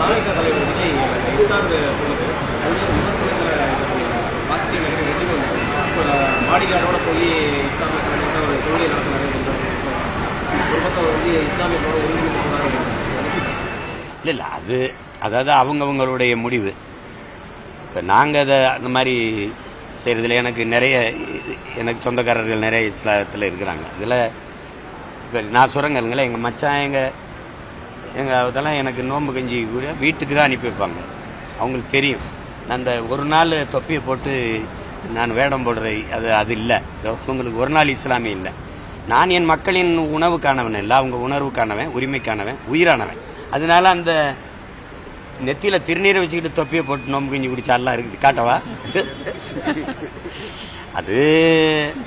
தாவேகா தலைவர் விஜய் இஃப்தார் போனது பல்வேறு விமர்சனங்களை பாடிகார்டோட போய் இஸ்லாமிய ஒரு தொழிலை நடத்தினார். ஒரு பக்கம் வந்து இஸ்லாமிய இல்லை அதாவது அவங்கவுங்களுடைய முடிவு. இப்போ நாங்கள் அதை அந்த மாதிரி செய்கிறதுல எனக்கு சொந்தக்காரர்கள் நிறைய இஸ்லாத்தில் இருக்கிறாங்க. இதில் இப்போ நான் சொல்கிறேங்களுங்களேன், எங்கள் மச்சான் எங்கள் அதெல்லாம் எனக்கு நோன்பு கஞ்சி கூட வீட்டுக்கு தான் அனுப்பி வைப்பாங்க. அவங்களுக்கு தெரியும் நான் அந்த ஒரு நாள் தொப்பியை போட்டு நான் வேடம் போடுறது அது இல்லை. உங்களுக்கு ஒரு நாள் இஸ்லாமிய இல்லை. நான் என் மக்களின் உணவுக்கானவன் இல்லை, அவங்க உணர்வுக்கானவன், உரிமைக்கானவன், உயிரானவன். அதனால அந்த நெத்தியில திருநீரை வச்சுக்கிட்டு தொப்பியை போட்டு நோம்பு கஞ்சி குடிச்சாலாம் இருக்குது. காட்டவா? அது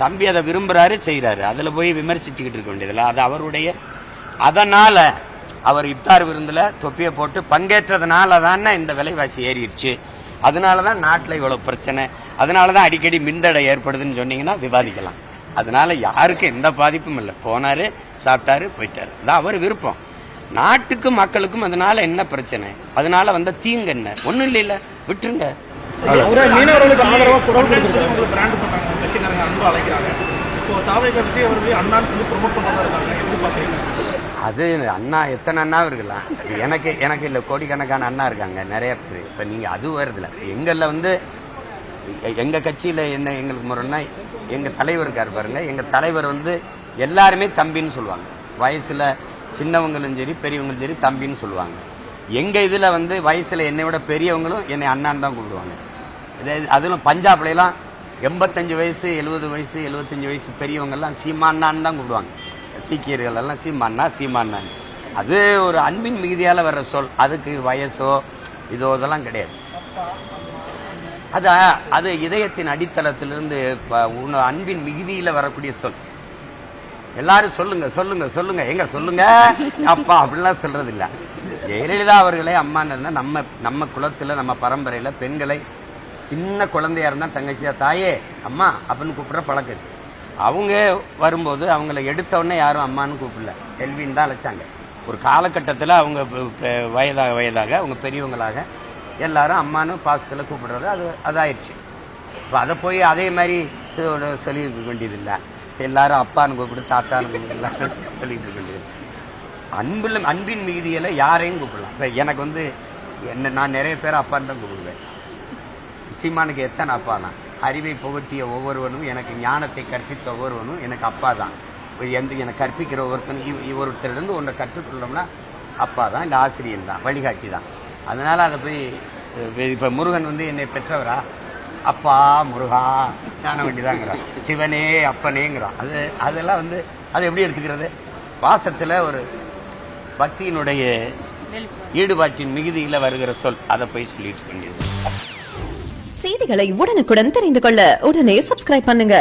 தம்பி அதை விரும்புறாரு, செய்யறாரு. அதுல போய் விமர்சிச்சுக்கிட்டு இருக்க வேண்டியதில்லை. அது அவருடைய. அதனால அவர் இஃப்தார் விருந்துல தொப்பியை போட்டு பங்கேற்றதுனால தானே இந்த விலைவாசி ஏறிடுச்சு. அதனாலதான் நாட்டில் இவ்வளவு பிரச்சனை, அதனாலதான் அடிக்கடி மின்தடை ஏற்படுதுன்னு சொன்னீங்கன்னா விவாதிக்கலாம். அதனால யாருக்கும் எந்த பாதிப்பும் இல்லை. போனாரு, சாப்பிட்டாரு, போயிட்டாரு. அதான் அவர் விருப்பம். நாட்டுக்கும் மக்களுக்கும் அதனால என்ன பிரச்சனை? அதனால வந்த தீங்கு என்ன? ஒன்னும் இல்ல, விட்டுருங்க. அது அண்ணா எத்தனை அண்ணா இருக்கலாம். எனக்கு இல்ல, கோடிக்கணக்கான அண்ணா இருக்காங்க, நிறைய பேர். இப்ப நீங்க அது வருதுல எங்கல்ல வந்து எங்க கட்சியில என்ன எங்களுக்கு முறைன்னா எங்க தலைவர் இருக்காரு பாருங்க. எங்க தலைவர் வந்து எல்லாருமே தம்பின்னு சொல்லுவாங்க. வயசுல சின்னவங்களும் சரி பெரியவங்களும் சரி தம்பின்னு சொல்லுவாங்க. எங்க இதுல வந்து வயசுல என்னை விட பெரியவங்களும் என்னை அண்ணான்னு தான் கூப்பிடுவாங்க. அதிலும் பஞ்சாப்ல எல்லாம் 85 வயசு 70 வயசு 75 வயசு பெரியவங்க எல்லாம் சீமாண்ணான்னு தான் கூப்பிடுவாங்க. சீக்கியர்கள் எல்லாம் சீமாண்ணா. அது ஒரு அன்பின் மிகுதியால வர்ற சொல். அதுக்கு வயசோ இதெல்லாம் கிடையாது. அது இதயத்தின் அடித்தளத்திலிருந்து அன்பின் மிகுதியில வரக்கூடிய சொல். எல்லாரும் சொல்லுங்க சொல்லுங்க சொல்லுங்க, எங்க சொல்லுங்க அப்பா அப்படிலாம் சொல்றது இல்ல. ஜெயலலிதா அவர்களே அம்மான்னு நம்ம குலத்துல நம்ம பரம்பரையில பெண்களை சின்ன குழந்தையா இருந்தா தங்கச்சியா தாயே அம்மா அப்படின்னு கூப்பிடுற பழக்கம். அவங்க வரும்போது அவங்கள எடுத்த உடனே யாரும் அம்மான்னு கூப்பிடல, செல்வின்னு தான் அழைச்சாங்க. ஒரு காலகட்டத்தில் அவங்க வயதாக அவங்க பெரியவங்களாக எல்லாரும் அம்மானு பாசத்துல கூப்பிடுறது அதாயிடுச்சு. இப்போ அதை போய் அதே மாதிரி சொல்லி இருக்க வேண்டியது இல்லை. எல்லாரும் அப்பான்னு கூப்பிடு, தாத்தான்னு கூப்பிடலாம் சொல்லிட்டு இருக்க வேண்டியது. அன்பின் மிகுதியில யாரையும் கூப்பிடலாம். இப்போ எனக்கு வந்து நான் நிறைய பேர் அப்பான்னு தான் கூப்பிடுவேன். சீமானுக்கு எத்தனை அப்பானா? அறிவை புகட்டிய ஒவ்வொருவனும், எனக்கு ஞானத்தை கற்பித்த ஒவ்வொருவனும் எனக்கு அப்பா தான். எனக்கு கற்பிக்கிற ஒருத்தரிலிருந்து ஒன்றை கற்றுக்கொள்ளோம்னா அப்பா தான், இல்லை ஆசிரியர் தான், வழிகாட்டி தான். அதனால அதை போய் இப்ப முருகன் வந்து என்னை பெற்றவரா? அப்பா முருகா ஞான வேண்டிதாங்கிறான். சிவனே அப்பனேங்கிறான். அதெல்லாம் வந்து அதை எப்படி எடுத்துக்கிறது? பாசத்துல ஒரு பக்தியினுடைய ஈடுபாட்டின் மிகுதியில வருகிற சொல். அதை போய் சொல்லிட்டு வேண்டியது. செய்திகளை உடனுக்குடன் தெரிந்து கொள்ள உடனே சப்ஸ்கிரைப் பண்ணுங்க.